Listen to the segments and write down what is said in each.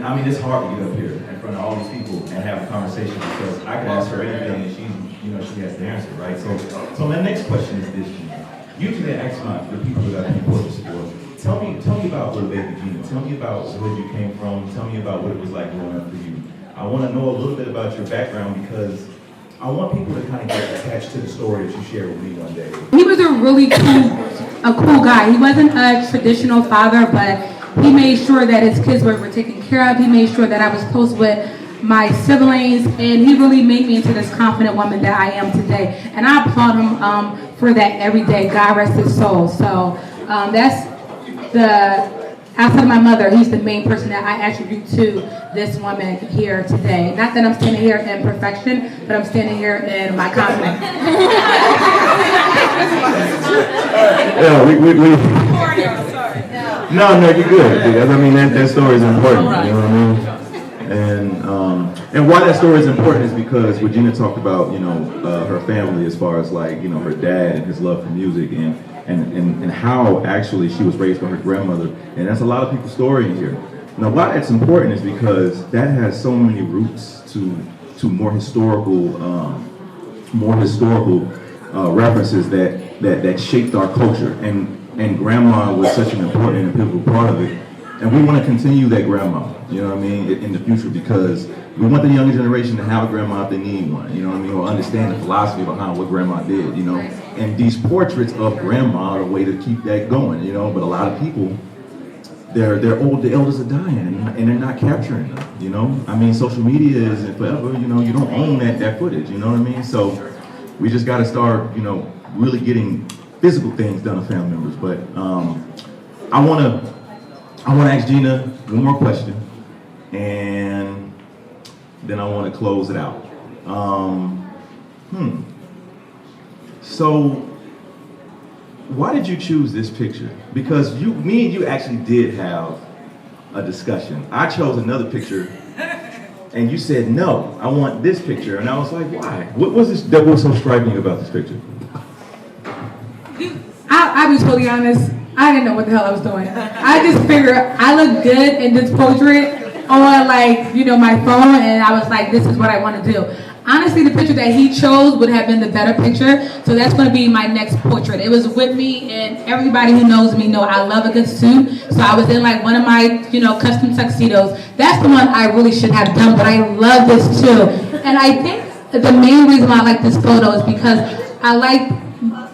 I mean, it's hard to get up here in front of all these people and have a conversation because I could ask her anything and she has the answer, right? So my next question is this, Gina. Usually I ask the people that I do portraits for, tell me about little baby Gina. Tell me about where you came from. Tell me about what it was like growing up for you. I want to know a little bit about your background because I want people to kind of get attached to the story that you shared with me one day. He was a really cool guy. He wasn't a traditional father, but he made sure that his kids were taken care of. He made sure that I was close with my siblings, and he really made me into this confident woman that I am today. And I applaud him for that every day. God rest his soul. So that's outside of my mother, he's the main person that I attribute to this woman here today. Not that I'm standing here in perfection, but I'm standing here in my confidence. Yeah, No, you're good. I mean, that story is important. You know what I mean? And why that story is important is because what Gina talked about, her family as far as like, her dad and his love for music and how actually she was raised by her grandmother. And that's a lot of people's story in here. Now, why that's important is because that has so many roots to more historical references that shaped our culture. And grandma was such an important and pivotal part of it. And we want to continue that grandma, you know what I mean, in the future because we want the younger generation to have a grandma if they need one, you know what I mean, or understand the philosophy behind what grandma did, And these portraits of grandma are a way to keep that going, but a lot of people, they're old, the elders are dying and they're not capturing them, I mean, social media isn't forever, you don't own that footage, you know what I mean? So we just got to start, really getting physical things done to family members. But I want to ask Gina one more question, and then I want to close it out. So, why did you choose this picture? Because me and you actually did have a discussion. I chose another picture, and you said, no, I want this picture. And I was like, why? What was this that was so striking about this picture? I'll be totally honest. I didn't know what the hell I was doing. I just figured I look good in this portrait on my phone, and I was like, this is what I want to do. Honestly, the picture that he chose would have been the better picture, so that's going to be my next portrait. It was with me, and everybody who knows me know I love a good suit, so I was in one of my, custom tuxedos. That's the one I really should have done, but I love this too. And I think the main reason why I like this photo is because I like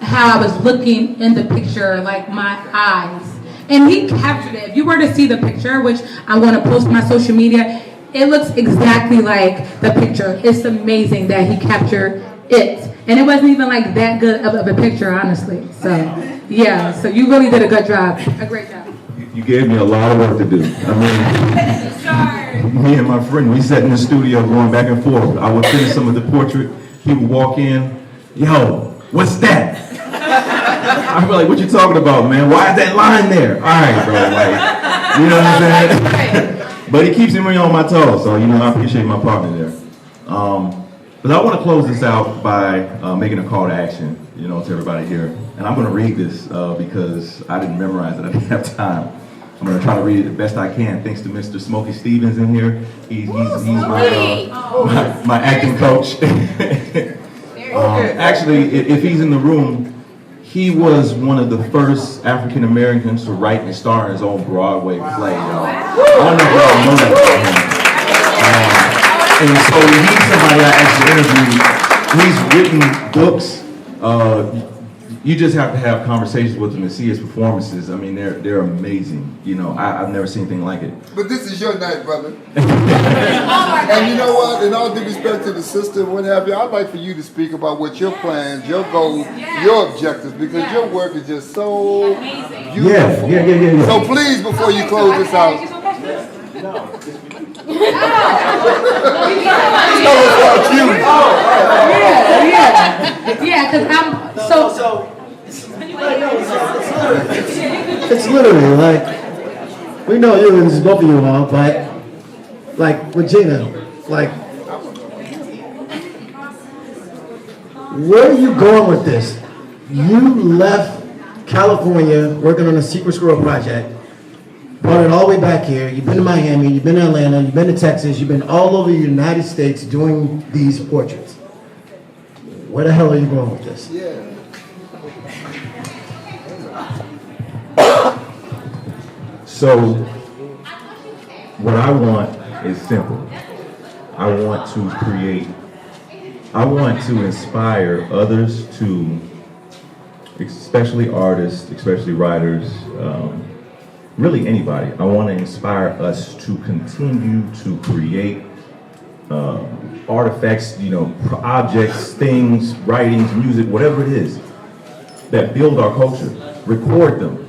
how I was looking in the picture, like my eyes. And he captured it. If you were to see the picture, which I want to post on my social media, it looks exactly like the picture. It's amazing that he captured it. And it wasn't even that good of a picture, honestly. So, yeah, so you really did a good job. A great job. You gave me a lot of work to do. I mean, me and my friend, we sat in the studio going back and forth. I would finish some of the portrait. He would walk in, yo, what's that? I'd be like, what you talking about, man? Why is that line there? All right, bro, you know what I'm saying? But he keeps me on my toes, so, I appreciate my partner there. But I want to close this out by making a call to action, to everybody here. And I'm going to read this because I didn't memorize it. I didn't have time. I'm going to try to read it the best I can, thanks to Mr. Smokey Stevens in here. He's my acting coach. Actually, if he's in the room, he was one of the first African Americans to write and star in his own Broadway play, y'all. I don't know if y'all know that about him. And so he's somebody I actually interviewed. He's written books. You just have to have conversations with him and see his performances. I mean, they're amazing. I've never seen anything like it. But this is your night, brother. And you know what? In all due respect to the sister and what have you, I'd like for you to speak about what your plans, your goals, your objectives, because your work is just so beautiful. Yeah. So please, before you close this out, tell us about you. Yeah, because I'm so. It's literally we know you and this is both of you all, but with Gina, where are you going with this? You left California working on a Secret Squirrel project, brought it all the way back here. You've been to Miami, you've been to Atlanta, you've been to Texas, you've been all over the United States doing these portraits. Where the hell are you going with this? Yeah. So, what I want is simple. I want to inspire others to, especially artists, especially writers, really anybody. I want to inspire us to continue to create artifacts, objects, things, writings, music, whatever it is, that build our culture. Record them,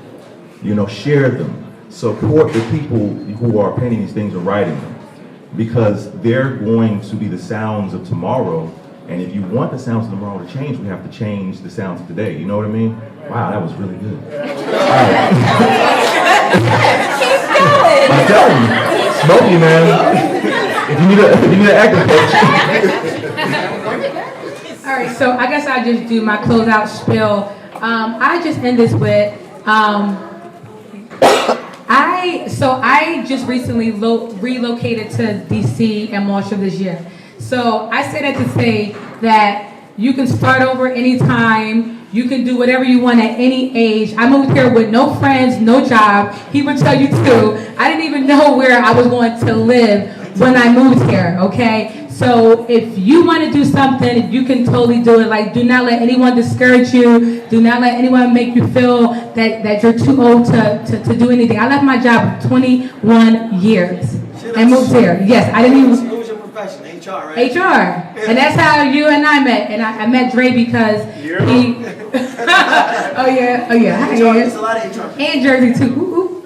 share them. Support the people who are painting these things or writing them, because they're going to be the sounds of tomorrow. And if you want the sounds of tomorrow to change, we have to change the sounds of today. You know what I mean? Wow, that was really good. I'm telling you, Smokey, man. If you need an acting coach. All right, so I guess I'll just do my closeout spiel. I just end this with, I just recently relocated to DC in March of this year. So I say that to say that you can start over anytime. You can do whatever you want at any age. I moved here with no friends, no job. He would tell you too. I didn't even know where I was going to live when I moved here, okay? So if you want to do something, you can totally do it. Like, do not let anyone discourage you. Do not let anyone make you feel that you're too old to do anything. I left my job for 21 years and moved here. Yes, I didn't even... What was your profession? HR, right? HR. And that's how you and I met. And I met Dre because he... oh yeah. Hi, There's a lot of HR. and Jersey too. Ooh, ooh.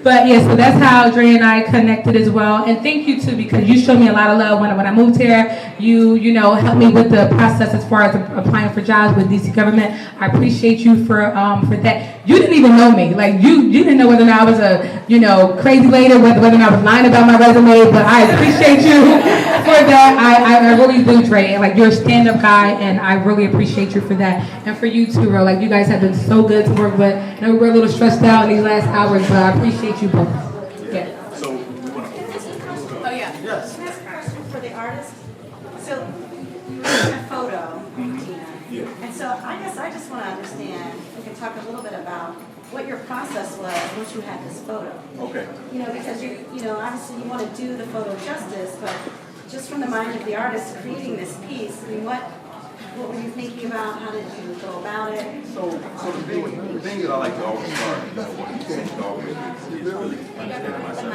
But yeah, so that's how Dre and I connected as well. And thank you too, because you showed me a lot of love when I moved here. You helped me with the process as far as applying for jobs with DC government. I appreciate you for that. You didn't even know me. Like you didn't know whether or not I was a crazy lady, whether or not I was lying about my resume. But I appreciate you for that. I really do, Dre. Like you're a stand-up guy, and I really appreciate you for that. And for you too, bro. Like you guys have been so good to work with. I know we're a little stressed out in these last hours, but I appreciate you both. Yeah. So, Oh yeah. yes. For the artist, so you were in a photo, Tina. Yeah. And so I guess I just want to understand, we can talk a little bit about what your process was once you had this photo. Okay. Because obviously you want to do the photo justice, but just from the mind of the artist creating this piece, I mean, what were you thinking about? How did you go about it? So the thing that I like to always start, what you think always is really understanding myself.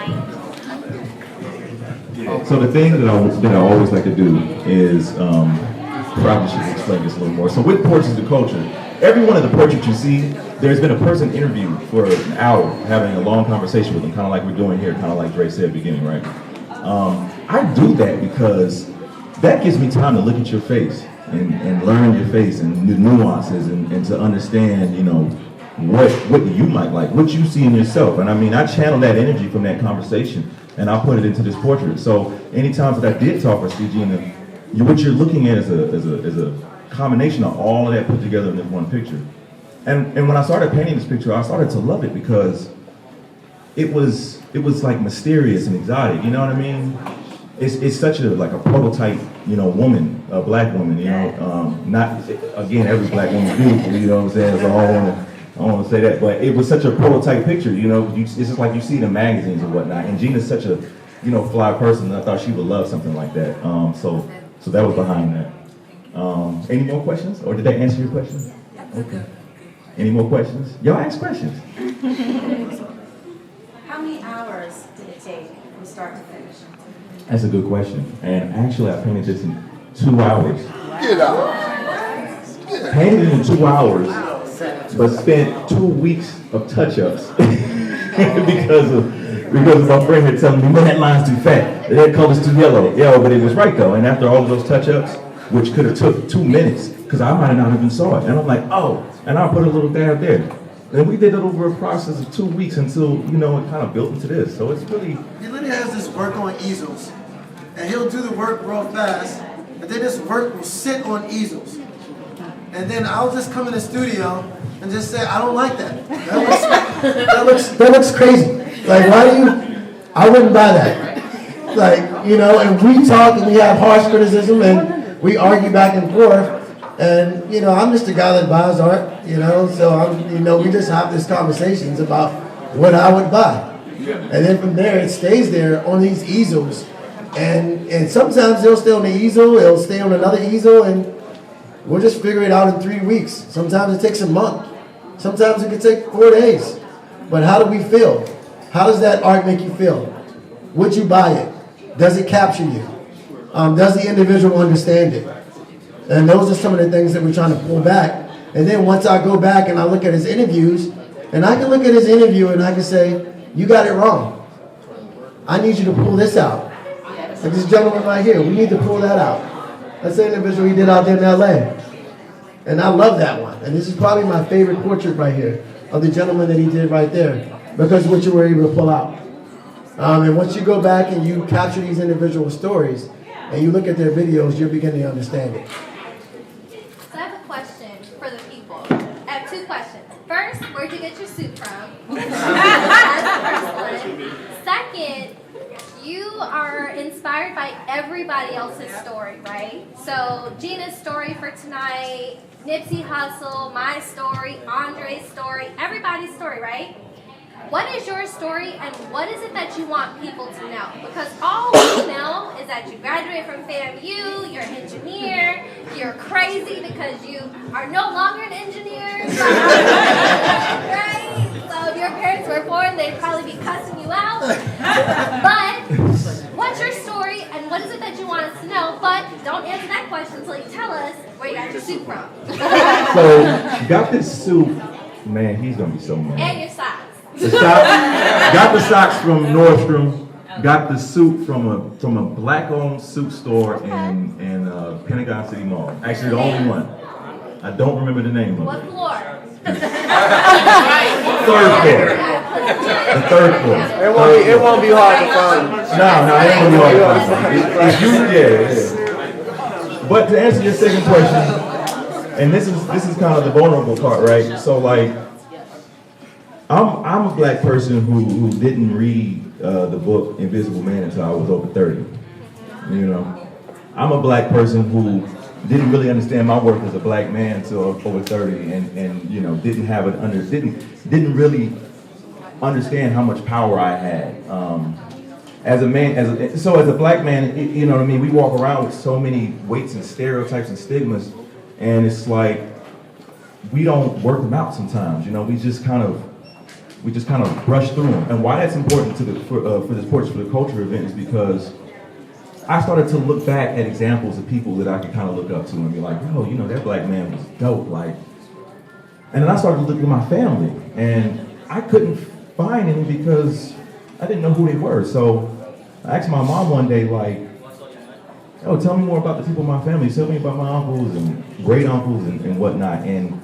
So the thing that I always like to do is, probably should explain this a little more. So with Portraits of Culture, every one of the portraits you see, there's been a person interviewed for an hour, having a long conversation with them, kind of like we're doing here, kind of like Dre said at the beginning, right? I do that because that gives me time to look at your face and learn your face and the nuances and to understand, what you might like, what you see in yourself. And I mean, I channel that energy from that conversation and I put it into this portrait. So any times that I did talk for CG, what you're looking at is a combination of all of that put together in this one picture. And when I started painting this picture, I started to love it because it was like mysterious and exotic. You know what I mean? It's such a prototype, woman, a black woman. Not again, every black woman is beautiful. You know what I'm saying? So I don't want to say that, but it was such a prototype picture. It's just like you see it in magazines and whatnot. And Gina's such a fly person, and I thought she would love something like that. So that was behind that. Any more questions, or did that answer your question? Okay. Any more questions? Y'all ask questions. How many hours did it take from start to finish? That's a good question. And actually, I painted this in 2 hours. Get out. Painted it in 2 hours, but spent 2 weeks of touch-ups because of my friend had telling me, man, that line's too fat, that color's too yellow. Yeah, but it was right though. And after all of those touch-ups, which could have took 2 minutes, because I might have not even saw it. And I'm like, oh, and I put a little dab there. And we did it over a process of 2 weeks until, it kind of built into this. So it's really... He literally has this work on easels, and he'll do the work real fast, and then this work will sit on easels. And then I'll just come in the studio and just say, I don't like that. That looks That looks crazy. Like, why do you, I wouldn't buy that. Like, you know, and we talk and we have harsh criticism and we argue back and forth. And, you know, I'm just a guy that buys art, you know, so we just have these conversations about what I would buy. And then from there, it stays there on these easels. And sometimes they'll stay on the easel, it'll stay on another easel, and we'll just figure it out in 3 weeks. Sometimes it takes a month. Sometimes it can take 4 days. But how do we feel? How does that art make you feel? Would you buy it? Does it capture you? Does the individual understand it? And those are some of the things that we're trying to pull back. And then once I go back and I look at his interviews, and I can look at his interview and I can say, you got it wrong. I need you to pull this out. Like this gentleman right here, we need to pull that out. That's the individual he did out there in LA. And I love that one. And this is probably my favorite portrait right here of the gentleman that he did right there, because of what you were able to pull out. And once you go back and you capture these individual stories and you look at their videos, you're beginning to understand it. So I have a question for the people. I have 2 questions. First, where'd you get your suit from? That's the first one. Second, you are inspired by everybody else's story, right? So Gina's story for tonight, Nipsey Hussle, my story, Andre's story, everybody's story, right? What is your story and what is it that you want people to know? Because all we know is that you graduated from FAMU, you're an engineer, you're crazy because you are no longer an engineer, right? So if your parents were born, they'd probably be cussing you out. But what's your story and what is it that you want us to know? But don't answer that question until you tell us where you got your suit from. So, got this suit, man, he's gonna be so mad. And your socks. The socks, got the socks from Nordstrom. Got the suit from a black-owned suit store in Pentagon City Mall. Actually, the only one. I don't remember the name of What it. floor? Third floor. The third floor. It won't be hard to find. No, it ain't gonna be hard to find. Yeah. But to answer your second question, and this is kind of the vulnerable part, right? So like, I'm a black person who didn't read the book Invisible Man until I was over 30. You know, I'm a black person who didn't really understand my worth as a black man until over 30, and you know, didn't really understand how much power I had. As a man, as a black man, you know what I mean, we walk around with so many weights and stereotypes and stigmas, and it's like we don't work them out sometimes. You know, we just kind of brush through them. And why that's important for this Portraits for the Culture event is because I started to look back at examples of people that I could kind of look up to and be like, yo, you know, that black man was dope. Like, and then I started looking at my family, and I couldn't find any because I didn't know who they were. So I asked my mom one day, like, oh, tell me more about the people in my family. Tell me about my uncles and great uncles and whatnot. And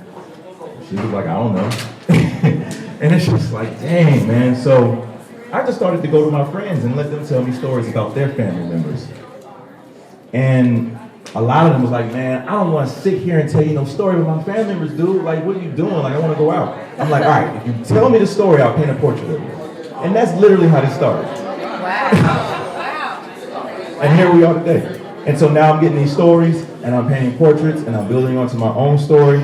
she was like, I don't know. And it's just like, dang, man. So I just started to go to my friends and let them tell me stories about their family members. And a lot of them was like, man, I don't want to sit here and tell you no story with my family members, dude. Like, what are you doing? Like, I want to go out. I'm like, all right, if you tell me the story, I'll paint a portrait of you. And that's literally how this started. Wow. And here we are today. And so now I'm getting these stories, and I'm painting portraits, and I'm building onto my own story.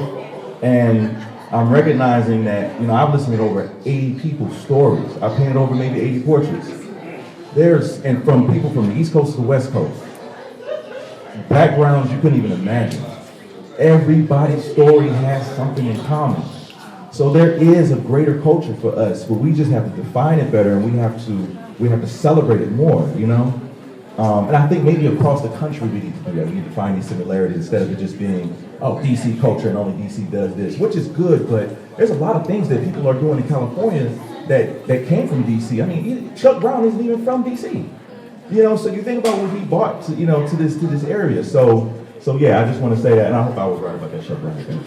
And I'm recognizing that, you know, I've listened to over 80 people's stories. I've painted over maybe 80 portraits. And from people from the East Coast to the West Coast. Backgrounds you couldn't even imagine. Everybody's story has something in common. So there is a greater culture for us, but we just have to define it better, and we have to celebrate it more, you know? And I think maybe across the country we need to do that. We need to find these similarities instead of it just being, oh, DC culture and only DC does this, which is good, but there's a lot of things that people are doing in California that came from DC. I mean, Chuck Brown isn't even from DC. You know, so you think about what he brought to, you know, to this area. So yeah, I just want to say that, and I hope I was right about that Chuck Brown thing.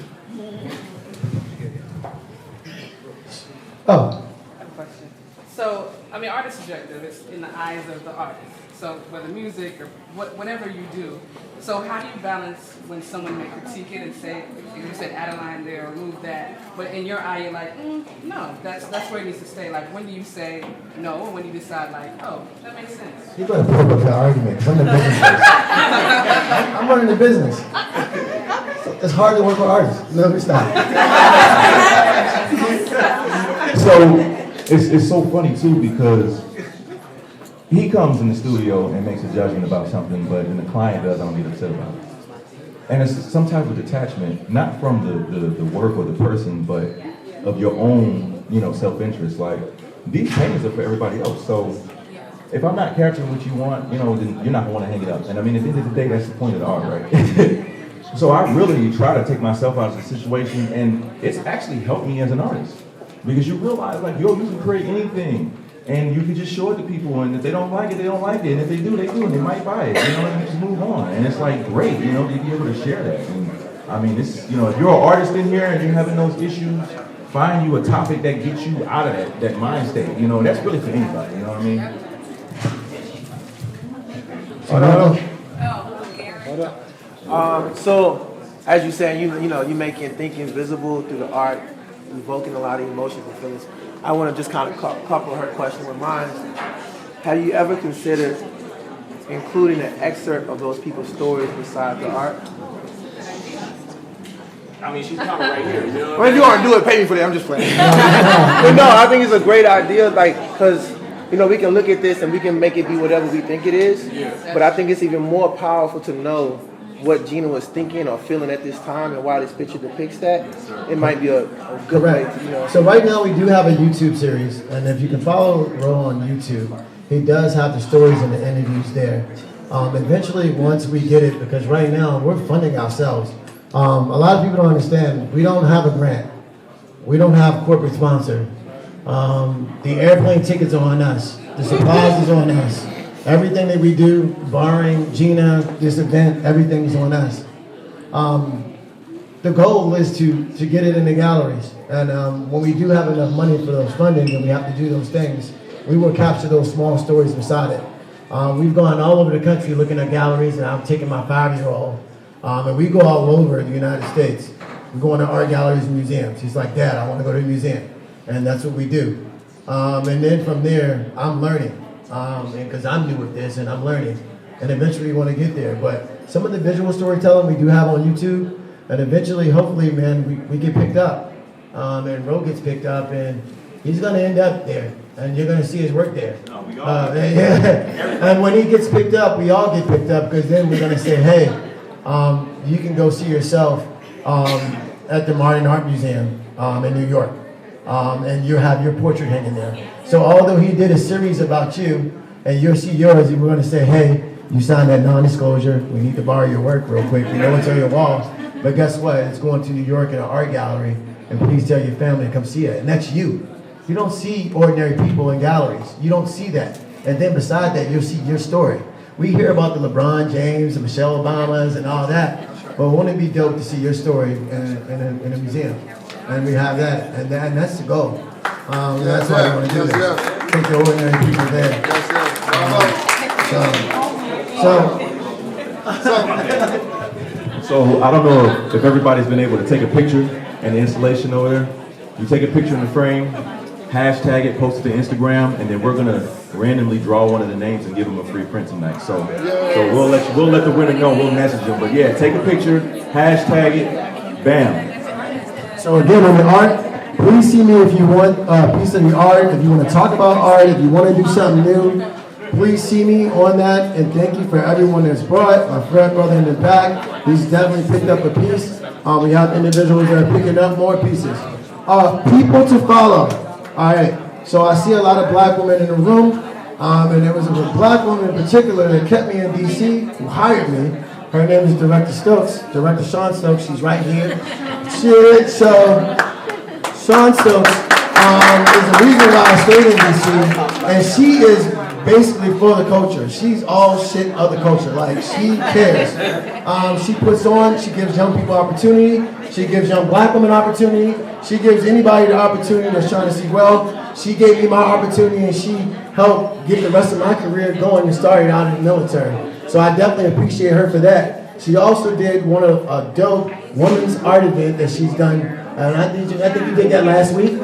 Oh. I have a question. So I mean, art is subjective. It's in the eyes of the artist. So whether music or whatever you do. So how do you balance when someone may critique it and say, if you said add a line there or move that, but in your eye you're like, no, that's where it needs to stay. Like when do you say no, and when do you decide like, oh, that makes sense? You're going to pull up that argument. 'Cause I'm the business person. I'm running the business. It's hard to work with artists. No, it's not. So it's so funny too because he comes in the studio and makes a judgment about something, but then the client does, I don't get upset about it. And it's some type of detachment, not from the work or the person, but of your own, self-interest. Like, these paintings are for everybody else. So if I'm not capturing what you want, then you're not gonna wanna hang it up. And I mean, at the end of the day, that's the point of the art, right? So I really try to take myself out of the situation, and it's actually helped me as an artist. Because you realize, like, you can create anything. And you can just show it to people, and if they don't like it, they don't like it. And if they do, and they might buy it. And you just move on. And it's like great, to be able to share that. And I mean, if you're an artist in here and you're having those issues, find you a topic that gets you out of that mind state. That's really for anybody. You know what I mean? So, as you said, you making thinking visible through the art, evoking a lot of emotions and feelings. I want to just kind of couple her question with mine. Have you ever considered including an excerpt of those people's stories beside the art? I mean, she's coming right here. Well, if you want to do it, pay me for that. I'm just playing. But no, I think it's a great idea, because we can look at this and we can make it be whatever we think it is. Yeah. But I think it's even more powerful to know what Gina was thinking or feeling at this time and why this picture depicts that. It might be a good way to, So right now we do have a YouTube series, and if you can follow Ro on YouTube, he does have the stories and the interviews there. Eventually, once we get it, because right now we're funding ourselves. A lot of people don't understand, we don't have a grant. We don't have corporate sponsor. The airplane tickets are on us. The supplies is on us. Everything that we do, barring Gina, this event, everything is on us. The goal is to get it in the galleries. And when we do have enough money for those funding and we have to do those things, we will capture those small stories beside it. We've gone all over the country looking at galleries, and I'm taking my 5-year-old. And we go all over the United States. We go into art galleries and museums. He's like, Dad, I want to go to a museum. And that's what we do. And then from there, I'm learning. Because I'm new with this and I'm learning, and eventually we want to get there. But some of the visual storytelling we do have on YouTube, and eventually, hopefully, man, we get picked up, and Ro gets picked up, and he's going to end up there, and you're going to see his work there. And when he gets picked up, we all get picked up, because then we're going to say, hey, you can go see yourself at the Modern Art Museum in New York. And you have your portrait hanging there. So although he did a series about you, and you'll see yours, we're going to say, hey, you signed that non-disclosure. We need to borrow your work real quick. We know it's on your wall. But guess what? It's going to New York in an art gallery, and please tell your family to come see it. And that's you. You don't see ordinary people in galleries. You don't see that. And then beside that, you'll see your story. We hear about the LeBron James and Michelle Obamas and all that, but wouldn't it be dope to see your story in a museum? And we have that, and that's the goal. That's why we want to do this. Take the ordinary people there. So I don't know if everybody's been able to take a picture and the installation over there. You take a picture in the frame, hashtag it, post it to Instagram, and then we're gonna randomly draw one of the names and give them a free print tonight. So we'll let the winner know. We'll message them. But yeah, take a picture, hashtag it, bam. So again, on the art, please see me if you want a piece of the art, if you want to talk about art, if you want to do something new. Please see me on that, and thank you for everyone that's brought. My friend, brother in the back, he's definitely picked up a piece. We have individuals that are picking up more pieces. People to follow. All right, so I see a lot of black women in the room, and there was a black woman in particular that kept me in DC, who hired me. Her name is Director Stokes, Director Sean Stokes. She's right here. So Sean Stokes is the reason why I stayed in DC, and she is basically for the culture. She's all shit of the culture. Like, she cares. She puts on, she gives young people opportunity. She gives young black women opportunity. She gives anybody the opportunity that's trying to see well. She gave me my opportunity, and she helped get the rest of my career going and started out in the military. So I definitely appreciate her for that. She also did one of a dope women's art event that she's done, and I think you did that last week.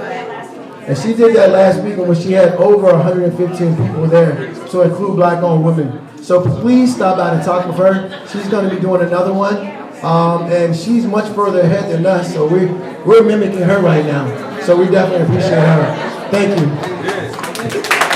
And she did that last week when she had over 115 people there, to include black-owned women. So please stop by and talk with her. She's going to be doing another one, and she's much further ahead than us. So we're mimicking her right now. So we definitely appreciate her. Thank you.